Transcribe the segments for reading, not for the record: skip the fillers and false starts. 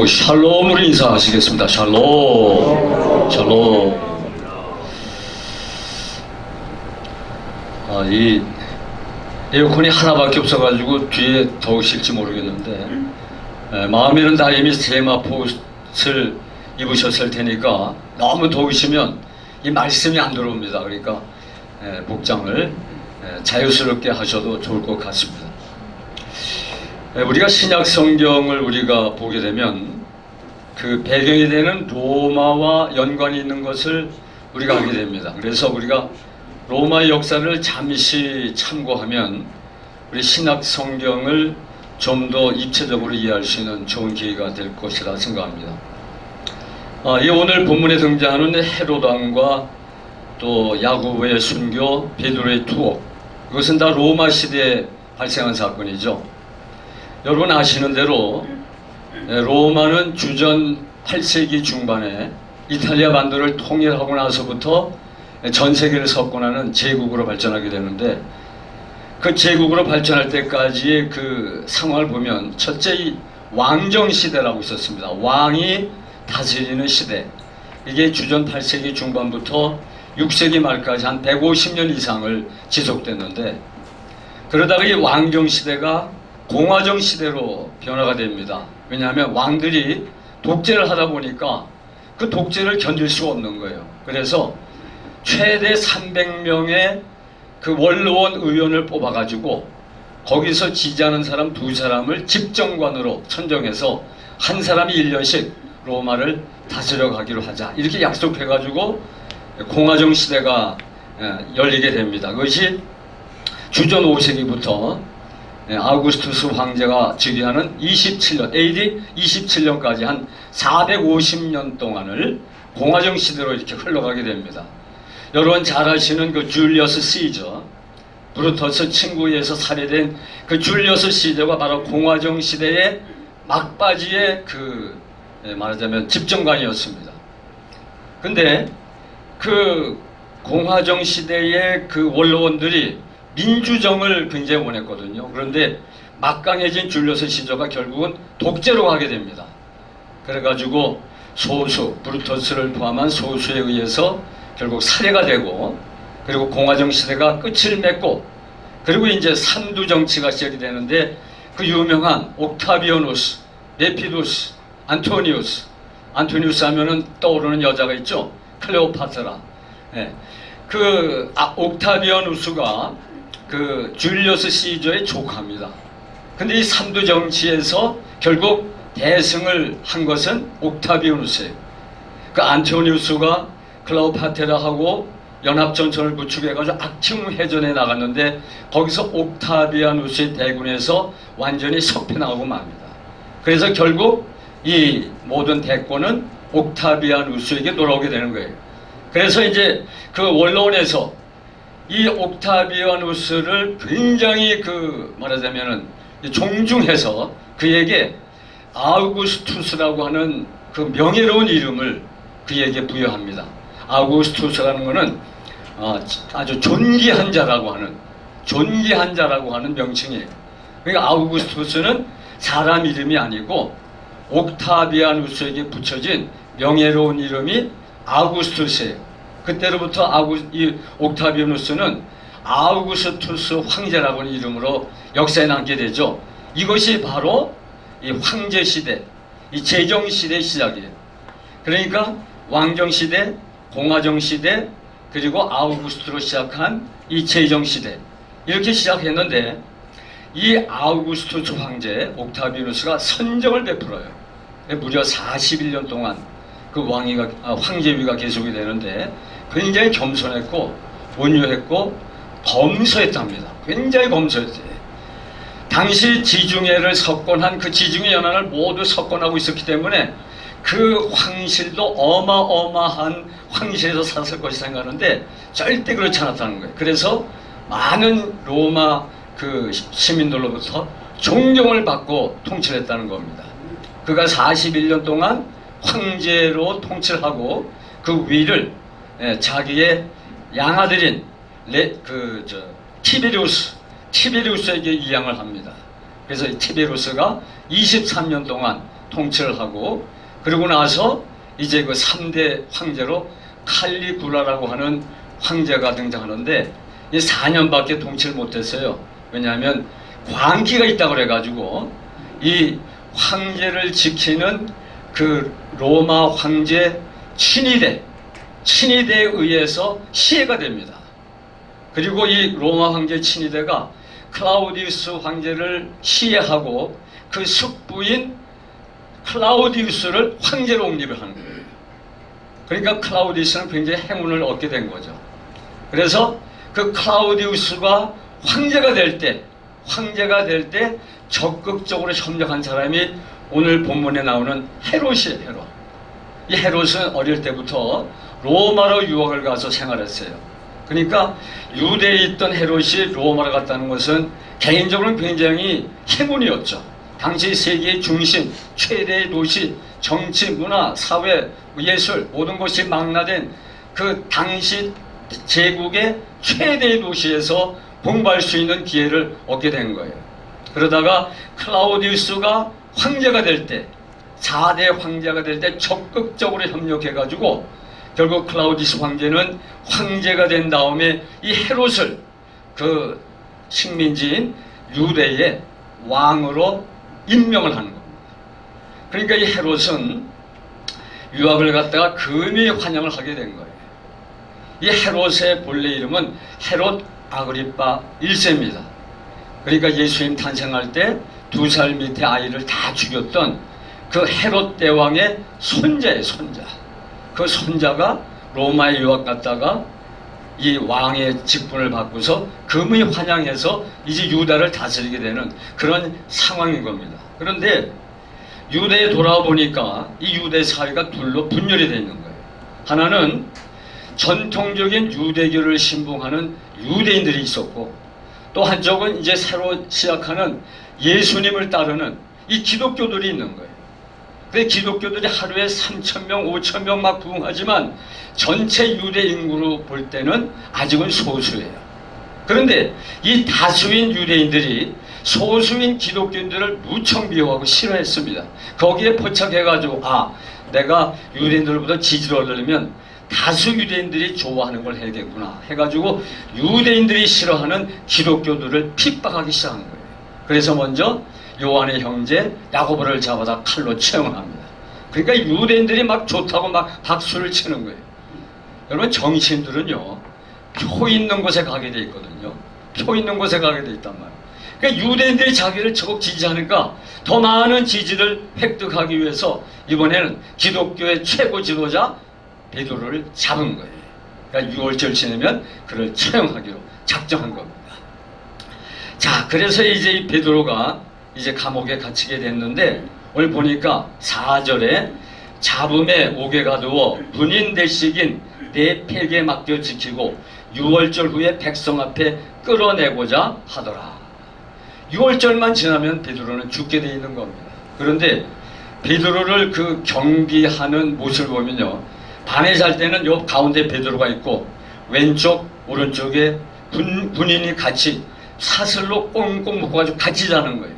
꼭 샬롬으로 인사하시겠습니다. 샬롬. 샬롬. 이 에어컨이 하나밖에 없어가지고 뒤에 더우실지 모르겠는데, 마음에는 다 이미 세마포옷을 입으셨을 테니까 너무 더우시면 이 말씀이 안 들어옵니다. 그러니까 복장을 자유스럽게 하셔도 좋을 것 같습니다. 우리가 신약 성경을 우리가 보게 되면 그 배경이 되는 로마와 연관이 있는 것을 우리가 알게 됩니다. 그래서 우리가 로마의 역사를 잠시 참고하면 우리 신약 성경을 좀 더 입체적으로 이해할 수 있는 좋은 기회가 될 것이라 생각합니다. 이 오늘 본문에 등장하는 헤롯 왕과 또 야고보의 순교, 베드로의 투옥, 이것은 다 로마 시대에 발생한 사건이죠. 여러분 아시는 대로 로마는 주전 8세기 중반에 이탈리아 반도를 통일하고 나서부터 전 세계를 석권하는 제국으로 발전하게 되는데, 그 제국으로 발전할 때까지의 그 상황을 보면 첫째 이 왕정 시대라고 있었습니다. 왕이 다스리는 시대. 이게 주전 8세기 중반부터 6세기 말까지 한 150년 이상을 지속됐는데, 그러다가 이 왕정 시대가 공화정 시대로 변화가 됩니다. 왜냐하면 왕들이 독재를 하다 보니까 그 독재를 견딜 수가 없는 거예요. 그래서 최대 300명의 그 원로원 의원을 뽑아가지고 거기서 지지하는 사람 2사람을 집정관으로 선정해서 한 사람이 1년씩 로마를 다스려 가기로 하자, 이렇게 약속해가지고 공화정 시대가 열리게 됩니다. 그것이 주전 5세기부터 아우구스투스 황제가 즉위하는 27년, AD 27년까지 한 450년 동안을 공화정 시대로 이렇게 흘러가게 됩니다. 여러분 잘 아시는 그 줄리어스 시저, 브루터스 친구에 의해서 살해된 그 줄리어스 시저가 바로 공화정 시대의 막바지의 그 말하자면 집정관이었습니다. 근데 그 공화정 시대의 그 원로원들이 민주정을 굉장히 원했거든요. 그런데 막강해진 줄리어스 시저가 결국은 독재로 가게 됩니다. 그래가지고 소수, 브루터스를 포함한 소수에 의해서 결국 살해가 되고, 그리고 공화정 시대가 끝을 맺고, 그리고 이제 삼두 정치가 시작이 되는데, 그 유명한 옥타비아누스, 레피두스, 안토니우스 하면은 떠오르는 여자가 있죠. 클레오파트라. 옥타비아누스가 그 줄리어스 시저의 조카입니다. 근데 이 삼두 정치에서 결국 대승을 한 것은 옥타비아누스예요. 그 안토니우스가 클레오파트라하고 연합전선을 구축해가지고 악층회전에 나갔는데, 거기서 옥타비아누스의 대군에서 완전히 석패당하고 맙니다. 그래서 결국 이 모든 대권은 옥타비아누스에게 돌아오게 되는 거예요. 그래서 이제 그 원로원에서 이 옥타비아누스를 굉장히 그 말하자면은 존중해서 그에게 아우구스투스라고 하는 그 명예로운 이름을 그에게 부여합니다. 아우구스투스라는 것은 아주 존귀한 자라고 하는 명칭이에요. 그러니까 아우구스투스는 사람 이름이 아니고 옥타비아누스에게 붙여진 명예로운 이름이 아우구스투스예요. 그때로부터 이 옥타비아누스는 아우구스투스 황제라고 하는 이름으로 역사에 남게 되죠. 이것이 바로 이 황제 시대, 이 제정 시대의 시작이에요. 그러니까 왕정 시대, 공화정 시대, 그리고 아우구스트로 시작한 이 제정 시대, 이렇게 시작했는데, 이 아우구스투스 황제 옥타비아누스가 선정을 베풀어요. 무려 41년 동안 그 황제위가 계속이 되는데, 굉장히 겸손했고 온유했고 검소했답니다. 굉장히 검소했어요. 당시 지중해를 석권한 그 지중해 연안을 모두 석권하고 있었기 때문에 그 황실도 어마어마한 황실에서 살았을 것이 생각하는데 절대 그렇지 않았다는 거예요. 그래서 많은 로마 그 시민들로부터 존경을 받고 통치를 했다는 겁니다. 그가 41년 동안 황제로 통치하고 그 위를 자기의 양아들인 티베리우스에게 이양을 합니다. 그래서 이 티베리우스가 23년 동안 통치를 하고, 그러고 나서 이제 그 3대 황제로 칼리구라라고 하는 황제가 등장하는데 이 4년밖에 통치를 못했어요. 왜냐하면 광기가 있다고 그래가지고 이 황제를 지키는 그 로마 황제 친위대에 의해서 시해가 됩니다. 그리고 이 로마 황제 친위대가 클라우디우스 황제를 시해하고 그 숙부인 클라우디우스를 황제로 옹립을 하는 거예요. 그러니까 클라우디우스는 굉장히 행운을 얻게 된 거죠. 그래서 그 클라우디우스가 황제가 될 때 적극적으로 협력한 사람이 오늘 본문에 나오는 헤롯이에요. 헤롯. 이 헤롯은 어릴 때부터 로마로 유학을 가서 생활했어요. 그러니까 유대에 있던 헤롯이 로마로 갔다는 것은 개인적으로는 굉장히 행운이었죠. 당시 세계의 중심, 최대의 도시, 정치, 문화, 사회, 예술 모든 것이 망라된 그 당시 제국의 최대의 도시에서 공부할 수 있는 기회를 얻게 된 거예요. 그러다가 클라우디우스가 황제가 될 때, 4대 황제가 될 때 적극적으로 협력해가지고 결국 클라우디우스 황제는 황제가 된 다음에 이 헤롯을 그 식민지인 유대의 왕으로 임명을 하는 겁니다. 그러니까 이 헤롯은 유학을 갔다가 금이 환영을 하게 된 거예요. 이 헤롯의 본래 이름은 헤롯 아그리파 1세입니다. 그러니까 예수님 탄생할 때 2살 밑에 아이를 다 죽였던 그 헤롯 대왕의 손자예요, 손자. 그 손자가 로마에 유학 갔다가 이 왕의 직분을 받고서 금이 환영해서 이제 유다를 다스리게 되는 그런 상황인 겁니다. 그런데 유대에 돌아와 보니까 이 유대 사회가 둘로 분열이 되어 있는 거예요. 하나는 전통적인 유대교를 신봉하는 유대인들이 있었고, 또 한쪽은 이제 새로 시작하는 예수님을 따르는 이 기독교들이 있는 거예요. 근데 기독교들이 하루에 3,000명, 5,000명 막 부흥하지만 전체 유대 인구로 볼 때는 아직은 소수예요. 그런데 이 다수인 유대인들이 소수인 기독교인들을 무척 미워하고 싫어했습니다. 거기에 포착해가지고 내가 유대인들보다 지지를 얻으려면 다수 유대인들이 좋아하는 걸 해야겠구나 해가지고 유대인들이 싫어하는 기독교들을 핍박하기 시작한 거예요. 그래서 먼저 요한의 형제 야고보를 잡아다 칼로 채용을 합니다. 그러니까 유대인들이 막 좋다고 막 박수를 치는 거예요. 여러분, 정치인들은요 표 있는 곳에 가게 돼 있거든요. 표 있는 곳에 가게 돼 있단 말이에요. 그러니까 유대인들이 자기를 적극 지지하니까 더 많은 지지를 획득하기 위해서 이번에는 기독교의 최고 지도자 베드로를 잡은 거예요. 그러니까 6월절 지내면 그를 처형하기로 작정한 겁니다. 자, 그래서 이제 이 베드로가 이제 감옥에 갇히게 됐는데 오늘 보니까 4절에 잡음에 옥에 가두어 군인 대식인 내 폐기에 맡겨 지키고 6월절 후에 백성 앞에 끌어내고자 하더라. 6월절만 지나면 베드로는 죽게 돼 있는 겁니다. 그런데 베드로를 그 경비하는 모습을 보면요, 밤에 잘 때는 요 가운데 베드로가 있고 왼쪽 오른쪽에 군인이 같이 사슬로 꽁꽁 묶어가지고 같이 자는 거예요.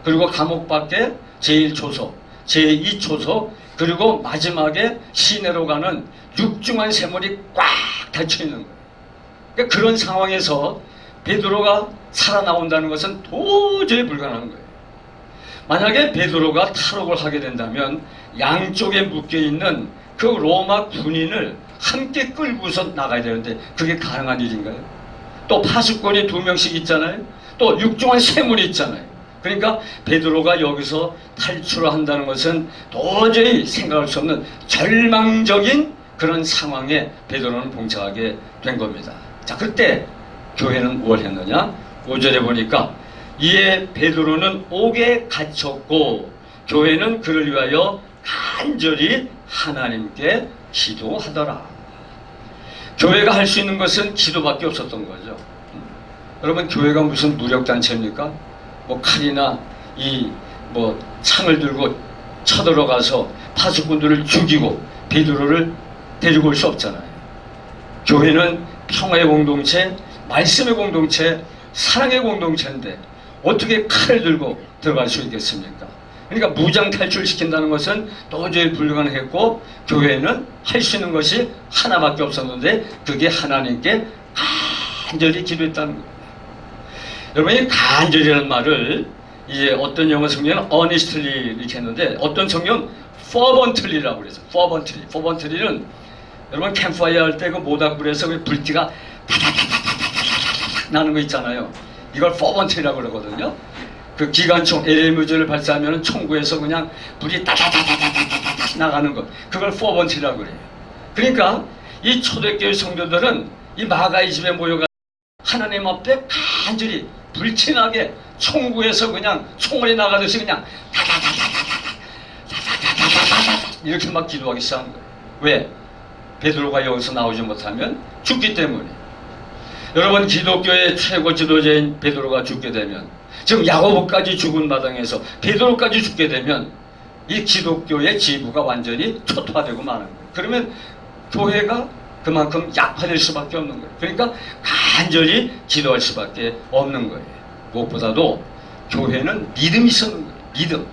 그리고 감옥 밖에 제1초소, 제2초소, 그리고 마지막에 시내로 가는 육중한 샘물이 꽉 닫혀 있는 거예요. 그러니까 그런 상황에서 베드로가 살아나온다는 것은 도저히 불가능한 거예요. 만약에 베드로가 탈옥을 하게 된다면 양쪽에 묶여있는 그 로마 군인을 함께 끌고서 나가야 되는데 그게 가능한 일인가요? 또 파수꾼이 2명씩 있잖아요. 또 육중한 쇠물이 있잖아요. 그러니까 베드로가 여기서 탈출을 한다는 것은 도저히 생각할 수 없는 절망적인 그런 상황에 베드로는 봉착하게 된 겁니다. 자, 그때 교회는 뭘 했느냐? 5절에 보니까 이에 베드로는 옥에 갇혔고 교회는 그를 위하여 간절히 하나님께 기도하더라. 교회가 할 수 있는 것은 기도밖에 없었던 거죠. 여러분, 교회가 무슨 무력단체입니까? 뭐 칼이나 창을 들고 쳐들어가서 파수꾼들을 죽이고 베드로를 데리고 올 수 없잖아요. 교회는 평화의 공동체, 말씀의 공동체, 사랑의 공동체인데 어떻게 칼을 들고 들어갈 수 있겠습니까? 그러니까 무장 탈출시킨다는 것은 도저히 불가능했고 교회는 할 수 있는 것이 하나밖에 없었는데 그게 하나님께 간절히 기도했다는 거예요. 여러분 이 간절이라는 말을 이제 어떤 영어 성경은 earnestly 이렇게 했는데 어떤 성경은 fervently라고 그래서 fervently는 여러분 캠프파이어 할 때 그 모닥불에서 그 불티가 나는 거 있잖아요. 이걸 fervently라고 그러거든요. 그 기관총 LMG를 발사하면 총구에서 그냥 불이 따다다다다다다 나가는 것, 그걸 fervently라고 그래요. 그러니까 이 초대교회 성도들은 이 마가의 집에 모여가 하나님 앞에 간절히 불티나게 총구에서 그냥 총알이 나가듯이 그냥 이렇게 막 기도하기 시작한 거예요. 왜? 베드로가 여기서 나오지 못하면 죽기 때문에. 여러분 기독교의 최고 지도자인 베드로가 죽게 되면, 지금 야고보까지 죽은 마당에서 베드로까지 죽게 되면 이 기독교의 지부가 완전히 초토화되고 마는 거예요. 그러면 교회가 그만큼 약화될 수밖에 없는 거예요. 그러니까 간절히 기도할 수밖에 없는 거예요. 무엇보다도 교회는 믿음이 있었는 거예요. 믿음.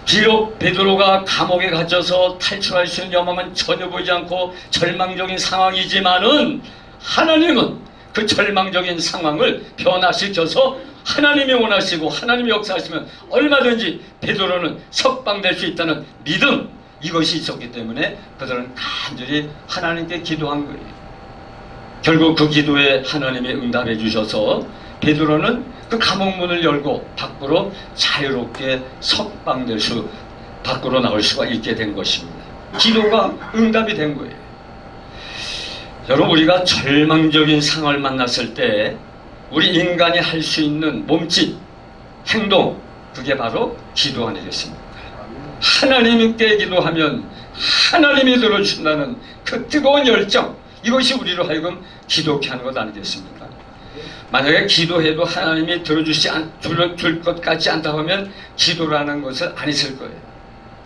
비록 베드로가 감옥에 갇혀서 탈출할 수 있는 여망은 전혀 보이지 않고 절망적인 상황이지만은 하나님은 그 절망적인 상황을 변화시켜서 하나님이 원하시고 하나님이 역사하시면 얼마든지 베드로는 석방될 수 있다는 믿음, 이것이 있었기 때문에 그들은 간절히 하나님께 기도한 거예요. 결국 그 기도에 하나님이 응답해 주셔서 베드로는 그 감옥문을 열고 밖으로 자유롭게 석방될 수, 밖으로 나올 수가 있게 된 것입니다. 기도가 응답이 된 거예요. 여러분 우리가 절망적인 상황을 만났을 때 우리 인간이 할 수 있는 몸짓, 행동, 그게 바로 기도 아니겠습니까? 하나님께 기도하면 하나님이 들어주신다는 그 뜨거운 열정, 이것이 우리로 하여금 기도케 하는 것 아니겠습니까? 만약에 기도해도 하나님이 들어줄 것 같지 않다 하면 기도라는 것을 안 했을 거예요.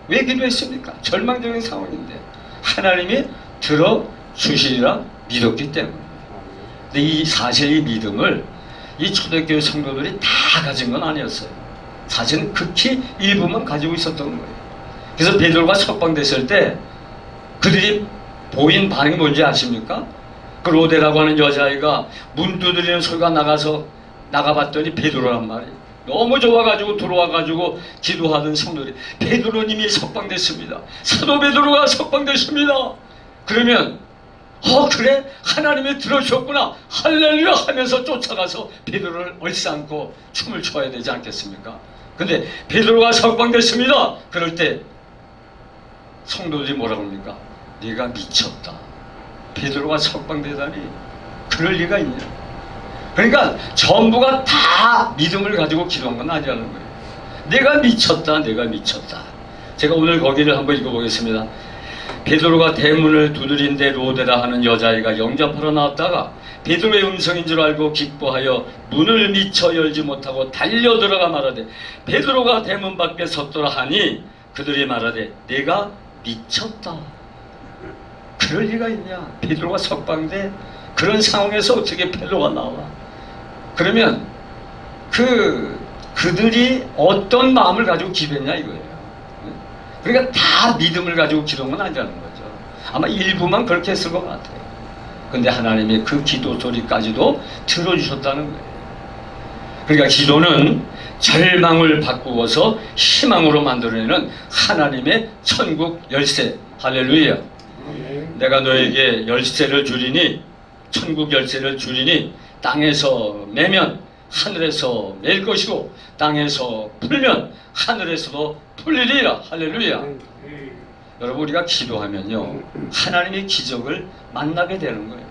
왜 기도했습니까? 절망적인 상황인데 하나님이 들어주시리라 믿었기 때문에. 근데 이 사실 이 믿음을 이 초대교회 성도들이 다 가진 건 아니었어요. 사실은 극히 일부만 가지고 있었던 거예요. 그래서 베드로가 석방됐을 때 그들이 보인 반응이 뭔지 아십니까? 그 로데라고 하는 여자아이가 문 두드리는 소리가 나가봤더니 베드로란 말이에요. 너무 좋아가지고 들어와가지고 기도하던 성도들이 베드로님이 석방됐습니다. 사도 베드로가 석방됐습니다. 그러면 그래? 하나님이 들어주셨구나. 할렐루야 하면서 쫓아가서 베드로를 얼싸안고 춤을 춰야 되지 않겠습니까? 근데 베드로가 석방됐습니다. 그럴 때 성도들이 뭐라고 합니까? 네가 미쳤다. 베드로가 석방되다니 그럴 리가 있냐. 그러니까 전부가 다 믿음을 가지고 기도한 건 아니라는 거예요. 내가 미쳤다. 내가 미쳤다. 제가 오늘 거기를 한번 읽어보겠습니다. 베드로가 대문을 두드린데 로데라 하는 여자아이가 영접하러 나왔다가 베드로의 음성인 줄 알고 기뻐하여 문을 미처 열지 못하고 달려들어가 말하되 베드로가 대문 밖에 섰더라 하니 그들이 말하되 내가 미쳤다. 그럴 리가 있냐. 베드로가 석방돼 그런 상황에서 어떻게 베드로가 나와. 그러면 그들이 어떤 마음을 가지고 기도했냐 이거예요. 그러니까 다 믿음을 가지고 기도한 건 아니라는 거죠. 아마 일부만 그렇게 했을 것 같아요. 근데 하나님이 그 기도 소리까지도 들어주셨다는 거예요. 그러니까 기도는 절망을 바꾸어서 희망으로 만들어내는 하나님의 천국 열쇠. 할렐루야. 내가 너에게 열쇠를 주리니, 천국 열쇠를 주리니 땅에서 매면 하늘에서 맬 것이고 땅에서 풀면 하늘에서도 풀리리라. 할렐루야. 여러분 우리가 기도하면요 하나님의 기적을 만나게 되는 거예요.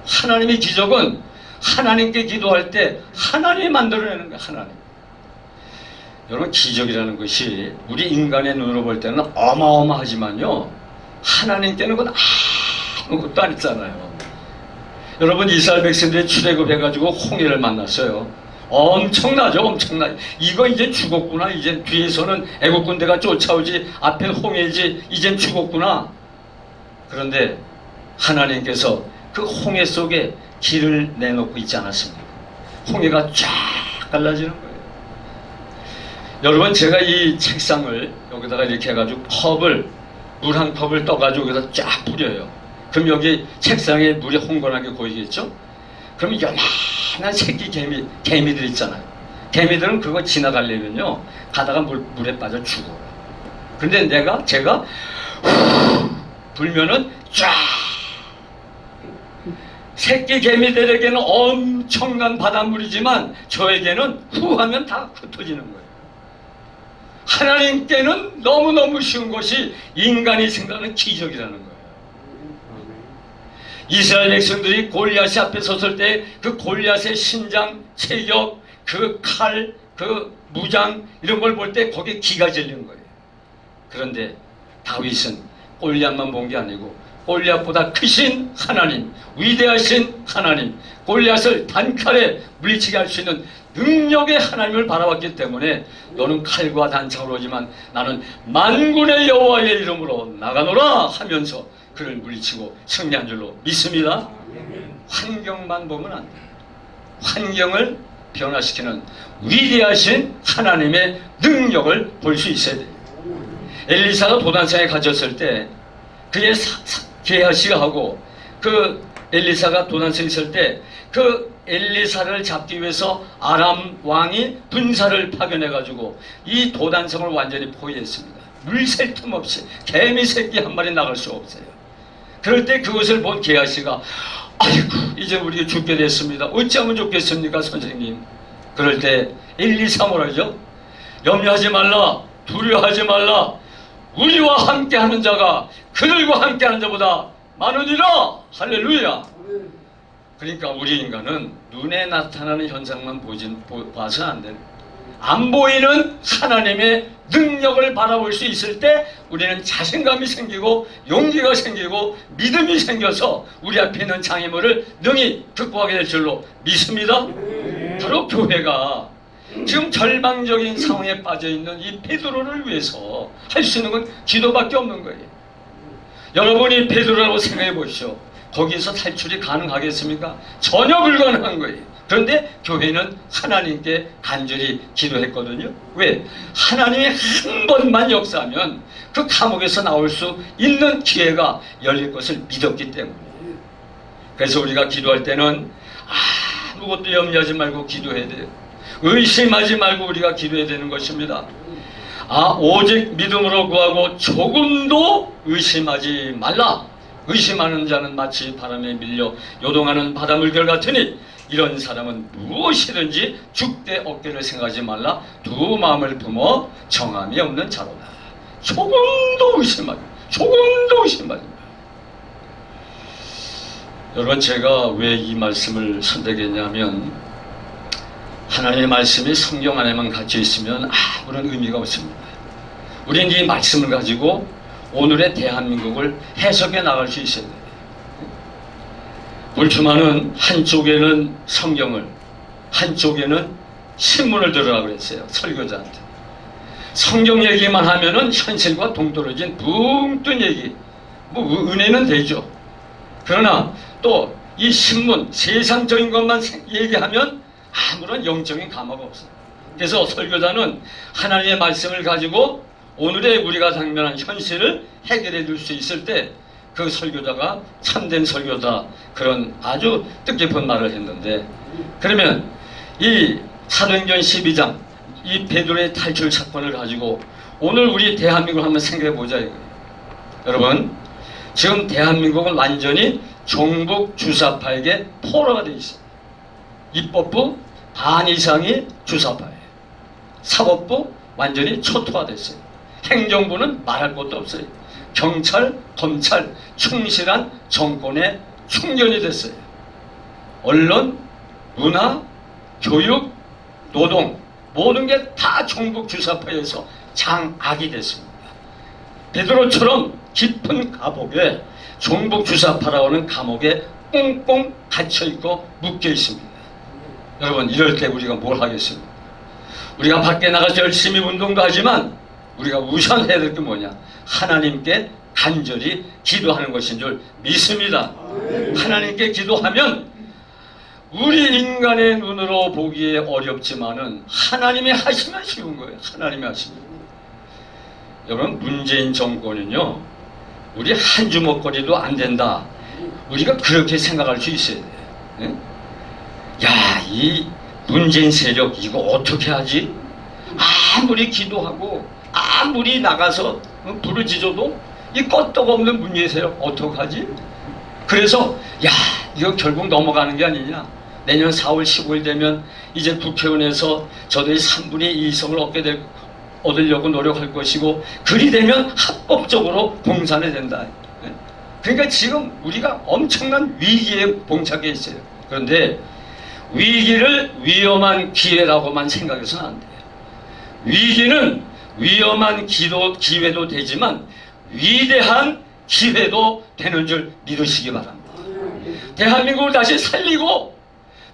하나님의 기적은 하나님께 기도할 때 하나님이 만들어내는 거예요. 하나님. 여러분 기적이라는 것이 우리 인간의 눈으로 볼 때는 어마어마하지만요 하나님께는 그건 아무것도 아니잖아요. 여러분 이스라엘 백성들이 출애굽해가지고 홍해를 만났어요. 엄청나죠. 엄청나. 이거 이제 죽었구나. 이제 뒤에서는 애국 군대가 쫓아오지 앞엔 홍해지. 이젠 죽었구나. 그런데 하나님께서 그 홍해 속에 길을 내놓고 있지 않았습니까? 홍해가 쫙 갈라지는 거예요. 여러분, 제가 이 책상을 여기다가 이렇게 해가지고 물 한 컵을 떠가지고 여기다 쫙 뿌려요. 그럼 여기 책상에 물이 홍건하게 고이겠죠? 그럼 요만한 새끼 개미들 있잖아요. 개미들은 그거 지나가려면요, 가다가 물에 빠져 죽어요. 근데 제가 불면은 쫙, 새끼 개미들에게는 엄청난 바닷물이지만 저에게는 후 하면 다 흩어지는 거예요. 하나님께는 너무너무 쉬운 것이 인간이 생각하는 기적이라는 거예요. 이스라엘 백성들이 골리앗이 앞에 섰을 때 그 골리앗의 신장, 체격, 그 칼, 그 무장 이런 걸 볼 때 거기에 기가 질린 거예요. 그런데 다윗은 골리앗만 본 게 아니고 골리앗보다 크신 하나님, 위대하신 하나님, 골리앗을 단칼에 물리치게 할 수 있는 능력의 하나님을 바라봤기 때문에 너는 칼과 단창으로 오지만 나는 만군의 여호와의 이름으로 나가노라 하면서 그를 물리치고 승리한 줄로 믿습니다. 환경만 보면 안 돼요. 환경을 변화시키는 위대하신 하나님의 능력을 볼 수 있어야 돼요. 엘리사가 도단성에 갇혔을 때 그의 게하시가 하고 그 엘리사가 도단성에 있을 때 그 엘리사를 잡기 위해서 아람 왕이 군사를 파견해 가지고 이 도단성을 완전히 포위했습니다. 물 셀 틈 없이 개미 새끼 한 마리 나갈 수 없어요. 그럴 때 그것을 본 게하시가 아이고 이제 우리가 죽게 됐습니다. 어찌하면 좋겠습니까 선생님. 그럴 때 엘리사 뭐라 그러죠? 염려하지 말라, 두려워하지 말라, 우리와 함께하는 자가 그들과 함께하는 자보다 많으니라. 할렐루야. 그러니까 우리 인간은 눈에 나타나는 현상만 봐서는 안 돼요. 안 보이는 하나님의 능력을 바라볼 수 있을 때 우리는 자신감이 생기고 용기가 생기고 믿음이 생겨서 우리 앞에 있는 장애물을 능히 극복하게 될 줄로 믿습니다. 바로 교회가 지금 절망적인 상황에 빠져있는 이 베드로를 위해서 할 수 있는 건 기도밖에 없는 거예요. 여러분이 베드로라고 생각해 보십시오. 거기서 탈출이 가능하겠습니까? 전혀 불가능한 거예요. 그런데 교회는 하나님께 간절히 기도했거든요. 왜? 하나님이 한 번만 역사하면 그 감옥에서 나올 수 있는 기회가 열릴 것을 믿었기 때문에. 그래서 우리가 기도할 때는 아무것도 염려하지 말고 기도해야 돼요. 의심하지 말고 우리가 기도해야 되는 것입니다. 오직 믿음으로 구하고 조금도 의심하지 말라. 의심하는 자는 마치 바람에 밀려 요동하는 바닷물결 같으니 이런 사람은 무엇이든지 죽되 어깨를 생각하지 말라. 두 마음을 품어 정함이 없는 자로다. 조금도 의심하지 마. 여러분, 제가 왜 이 말씀을 선택했냐면 하나님의 말씀이 성경 안에만 갇혀 있으면 아무런 의미가 없습니다. 우리는 이 말씀을 가지고 오늘의 대한민국을 해석해 나갈 수 있어야 돼요. 불투마는 한쪽에는 성경을, 한쪽에는 신문을 들으라고 그랬어요. 설교자한테. 성경 얘기만 하면은 현실과 동떨어진 붕 뜬 얘기, 은혜는 되죠. 그러나 또 이 신문, 세상적인 것만 얘기하면 아무런 영적인 감화가 없어요. 그래서 설교자는 하나님의 말씀을 가지고 오늘의 우리가 당면한 현실을 해결해 줄 수 있을 때 그 설교자가 참된 설교다, 그런 아주 뜻깊은 말을 했는데, 그러면 이 사도행전 12장 이 베드로의 탈출 사건을 가지고 오늘 우리 대한민국을 한번 생각해 보자 이거예요. 여러분, 지금 대한민국은 완전히 종북 주사파에게 포로가 되어 있어요. 입법부 반 이상이 주사파예요. 사법부 완전히 초토화됐어요. 행정부는 말할 것도 없어요. 경찰, 검찰 충실한 정권의 충견이 됐어요. 언론, 문화, 교육, 노동 모든 게 다 종북 주사파에서 장악이 됐습니다. 베드로처럼 깊은 감옥에 종북 주사파라고 하는 감옥에 꽁꽁 갇혀있고 묶여 있습니다. 여러분, 이럴 때 우리가 뭘 하겠습니까? 우리가 밖에 나가서 열심히 운동도 하지만 우리가 우선 해야 될 게 뭐냐? 하나님께 간절히 기도하는 것인 줄 믿습니다. 하나님께 기도하면 우리 인간의 눈으로 보기에 어렵지만은 하나님이 하시면 쉬운 거예요. 하나님이 하시면. 여러분, 문재인 정권은요, 우리 한 주먹거리도 안 된다. 우리가 그렇게 생각할 수 있어야 돼요. 예? 야, 이 문재인 세력 이거 어떻게 하지? 아무리 기도하고 아무리 나가서 부르짖어도 이 껐떡없는 문재인 세력 어떡하지? 그래서 야, 이거 결국 넘어가는 게 아니냐. 내년 4월 15일 되면 이제 국회의원에서 저들이 3분의 2석을 얻으려고 노력할 것이고, 그리 되면 합법적으로 공산이 된다. 그러니까 지금 우리가 엄청난 위기에 봉착해 있어요. 그런데 위기를 위험한 기회라고만 생각해서는 안 돼요. 위기는 위험한 기회도 되지만 위대한 기회도 되는 줄 믿으시기 바랍니다. 대한민국을 다시 살리고,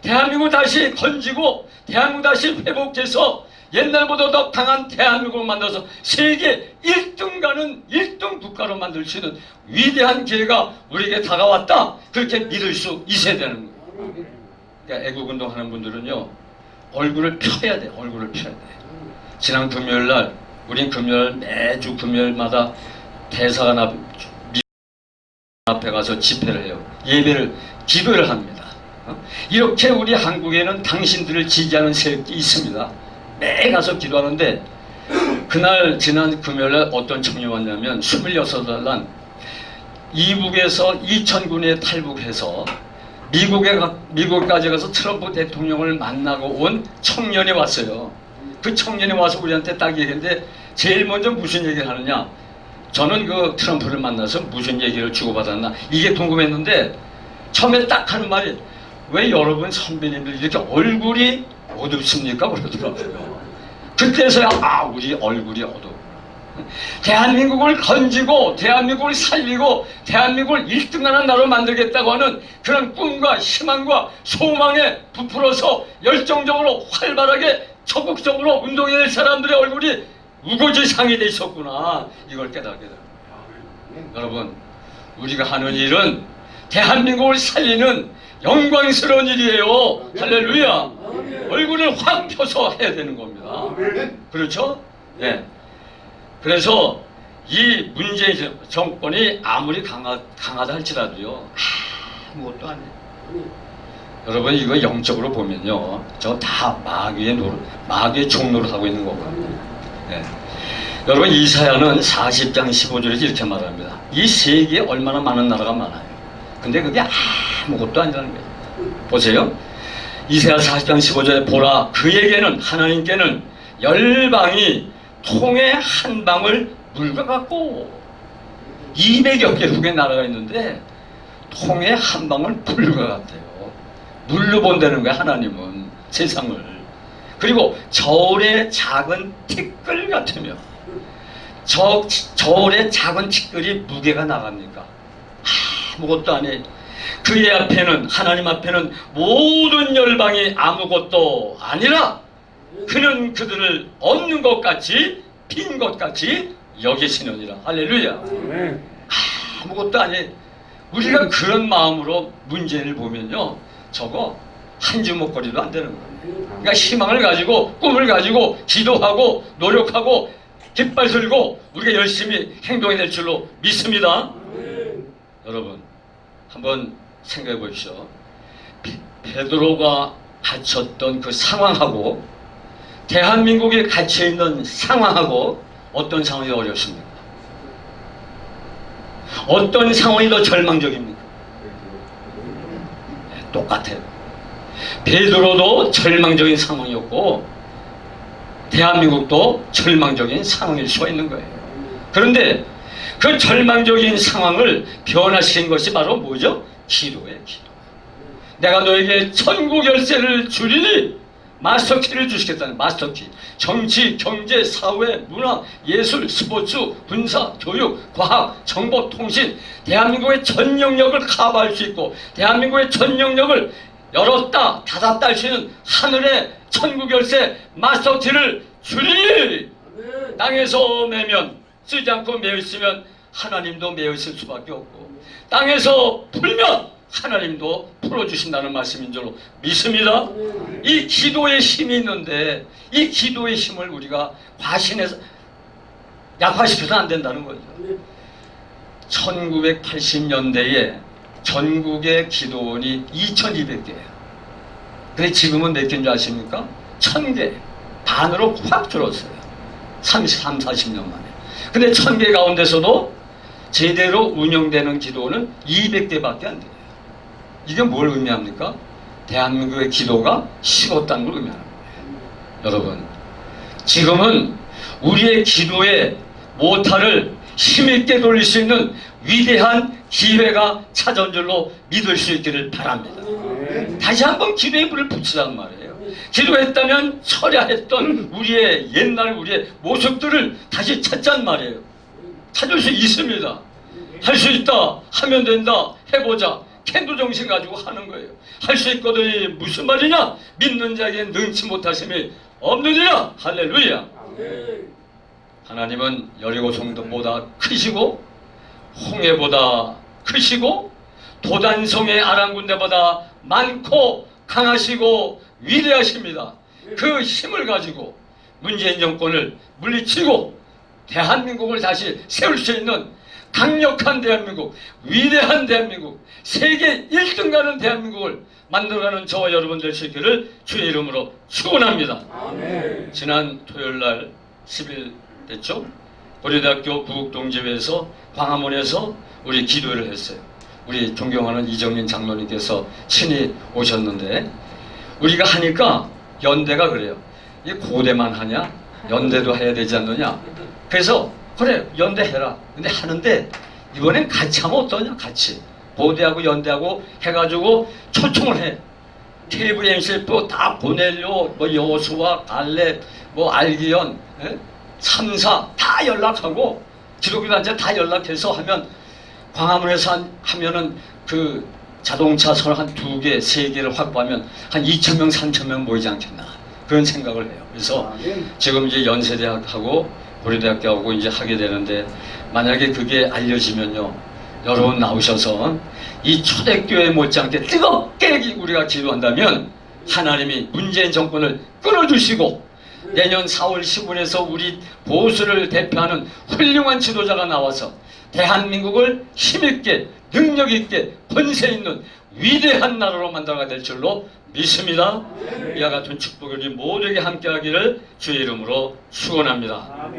대한민국을 다시 건지고, 대한민국을 다시 회복해서 옛날보다 더 강한 대한민국을 만들어서 세계 1등 가는 1등 국가로 만들 수 있는 위대한 기회가 우리에게 다가왔다. 그렇게 믿을 수 있어야 되는 거예요. 그러니까 애국운동 하는 분들은요, 얼굴을 펴야 돼요. 얼굴을 펴야 돼요. 지난 금요일 날, 우린 금요일, 매주 금요일마다 대사관 앞에 가서 집회를 해요. 예배를, 기도를 합니다. 이렇게 우리 한국에는 당신들을 지지하는 세력이 있습니다. 매 가서 기도하는데, 그날 지난 금요일에 어떤 청년이 왔냐면 26살 난 이북에서 이천군에 탈북해서 미국까지 가서 트럼프 대통령을 만나고 온 청년이 왔어요. 그 청년이 와서 우리한테 딱 얘기했는데, 제일 먼저 무슨 얘기를 하느냐, 저는 그 트럼프를 만나서 무슨 얘기를 주고받았나 이게 궁금했는데, 처음에 딱 하는 말이, 왜 여러분 선배님들 이렇게 얼굴이 어둡습니까? 그러더라고요. 그때서야 우리 얼굴이 어두워. 대한민국을 건지고 대한민국을 살리고 대한민국을 1등하는 나라로 만들겠다고 하는 그런 꿈과 희망과 소망에 부풀어서 열정적으로 활발하게 적극적으로 운동해낼 사람들의 얼굴이 우거지상이 돼 있었구나. 이걸 깨닫게 됩니다. 여러분, 우리가 하는 일은 대한민국을 살리는 영광스러운 일이에요. 할렐루야. 얼굴을 확 펴서 해야 되는 겁니다. 그렇죠? 예. 그래서 이 문재인 정권이 아무리 강하다 할지라도요, 아무것도 안 해요. 여러분, 이거 영적으로 보면요, 저 다 마귀의 종로를 하고 있는 거거든요. 예. 여러분, 이사야는 40장 15절에서 이렇게 말합니다. 이 세계에 얼마나 많은 나라가 많아요. 근데 그게 아무것도 아니라는 거예요. 보세요. 이사야 40장 15절에 보라, 그에게는, 하나님께는 열방이 통에 한 방울 물과 같고, 200여 개국의 나라가 있는데 통에 한 방울 물과 같아요. 물로 본다는 거야, 하나님은 세상을. 그리고 저울의 작은 티끌 같으며, 저울의 작은 티끌이 무게가 나갑니까? 아무것도 안 해. 그의 앞에는, 하나님 앞에는 모든 열방이 아무것도 아니라 그는 그들을 얻는 것 같이, 빈 것 같이 여기시느니라. 할렐루야. 아무것도 아니. 우리가 그런 마음으로 문제를 보면요, 저거 한 주먹거리도 안 되는 거예요. 그러니까 희망을 가지고, 꿈을 가지고 기도하고 노력하고 깃발 들고 우리가 열심히 행동해낼 줄로 믿습니다. 여러분, 한번 생각해 보십시오. 베드로가 갇혔던 그 상황하고 대한민국에 갇혀 있는 상황하고 어떤 상황이 어렵습니까? 어떤 상황이 더 절망적입니까? 네, 똑같아요. 베드로도 절망적인 상황이었고 대한민국도 절망적인 상황일 수가 있는 거예요. 그런데 그 절망적인 상황을 변화시킨 것이 바로 뭐죠? 기도예요, 기도. 내가 너에게 천국 열쇠를 주리니, 마스터키를 주시겠다는 마스터키. 정치, 경제, 사회, 문화, 예술, 스포츠, 군사, 교육, 과학, 정보, 통신, 대한민국의 전 영역을 커버할 수 있고 대한민국의 전 영역을 열었다 닫았다 할 수 있는 하늘의 천국 열쇠 마스터키를 주리니, 땅에서 매면 쓰지 않고 매어 있으면 하나님도 매어 있을 수밖에 없고, 땅에서 풀면 하나님도 풀어주신다는 말씀인 줄로 믿습니다. 이 기도의 힘이 있는데 이 기도의 힘을 우리가 과신해서 약화시켜서는 안 된다는 거죠. 1980년대에 전국의 기도원이 2200개예요. 근데 지금은 몇 개인 줄 아십니까? 1000개. 반으로 확 줄었어요. 33, 40년 만에. 근데 1000개 가운데서도 제대로 운영되는 기도원은 200개밖에 안 돼요. 이게 뭘 의미합니까? 대한민국의 기도가 식었다는 걸 의미하는 거예요. 여러분, 지금은 우리의 기도의 모타를 힘있게 돌릴 수 있는 위대한 기회가 찾아온 줄로 믿을 수 있기를 바랍니다. 다시 한번 기도의 불을 붙이란 말이에요. 기도했다면 철야했던 우리의 옛날 우리의 모습들을 다시 찾잔 말이에요. 찾을 수 있습니다. 할 수 있다, 하면 된다, 해보자. 캔도 정신 가지고 하는 거예요. 할 수 있거든이 무슨 말이냐? 믿는 자에게 능치 못하심이 없느니라. 할렐루야. 하나님은 여리고 성도보다 크시고 홍해보다 크시고 도단성의 아랑군대보다 많고 강하시고 위대하십니다. 그 힘을 가지고 문재인 정권을 물리치고 대한민국을 다시 세울 수 있는 강력한 대한민국, 위대한 대한민국, 세계 1등 가는 대한민국을 만들어가는 저와 여러분 될 수 있기를 주의 이름으로 축원합니다. 지난 토요일날 10일 됐죠? 고려대학교 부국동집에서 광화문에서 우리 기도를 했어요. 우리 존경하는 이정민 장로님께서 친히 오셨는데 우리가 하니까 연대가 그래요. 이 고대만 하냐? 연대도 해야 되지 않느냐? 그래서 그래 연대해라. 근데 하는데 이번엔 같이 하면 어떠냐? 같이 고대하고 연대하고 해가지고 초청을 해. TV MC 다 보낼요. 뭐 여수와 갈렙, 뭐 알기연, 삼사 다 연락하고 기독교단체 다 연락해서 하면 광화문에서 하면은 그 자동차선 한 2개, 3개를 확보하면 한 2,000명, 3,000명 모이지 않겠나 그런 생각을 해요. 그래서 지금 이제 연세대학하고 고려대학교하고 이제 하게 되는데 만약에 그게 알려지면요 여러분 나오셔서 이 초대교회 못지않게 뜨겁게 우리가 기도한다면 하나님이 문재인 정권을 끊어주시고 내년 4월 15일에서 우리 보수를 대표하는 훌륭한 지도자가 나와서 대한민국을 힘있게 능력있게 권세 있는 위대한 나라로 만들어가 될 줄로 믿습니다. 이와 같은 축복을 우리 모두에게 함께하기를 주의 이름으로 축원합니다.